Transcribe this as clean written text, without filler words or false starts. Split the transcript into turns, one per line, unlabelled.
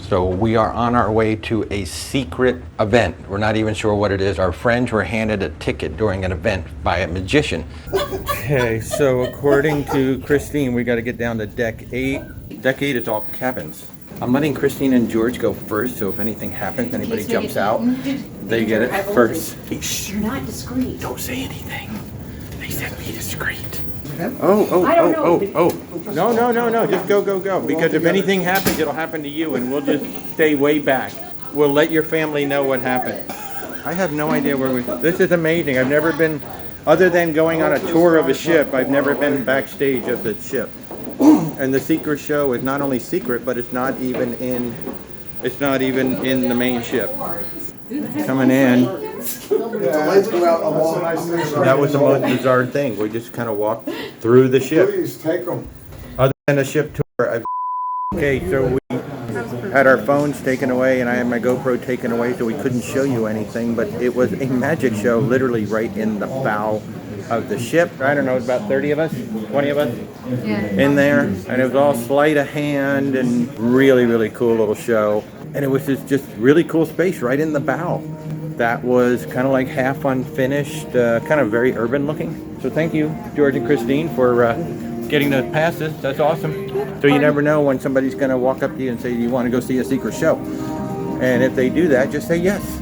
So we are on our way to a secret event. We're not even sure what it is. Our friends were handed a ticket during an event by a magician. Okay, so according to Christine, we got to get down to deck 8. Deck 8 is all cabins. I'm letting Christine and George go first, so if anything happens, anybody jumps out, they get it first.
You're not discreet.
Don't say anything. They said be discreet.
No,
Just go. Because if anything happens, it'll happen to you, and we'll just stay way back. We'll let your family know what happened. I have no idea where this is amazing. I've never been, other than going on a tour of a ship, I've never been backstage of the ship. And the secret show is not only secret, but it's not even in the main ship. Coming in. That was the most bizarre thing. We just kind of walked through the ship.
Please take them.
Other than a ship tour. Okay, so we had our phones taken away and I had my GoPro taken away, so we couldn't show you anything, but it was a magic show literally right in the bow of the ship. I don't know, it was about 30 of us, 20 of us in there, and it was all sleight of hand and really, really cool little show. And it was just really cool space right in the bow. That was kind of like half unfinished, kind of very urban looking. So thank you, George and Christine, for getting those passes. That's awesome. So you never know when somebody's going to walk up to you and say, "Do you want to go see a secret show?" And if they do that, just say yes.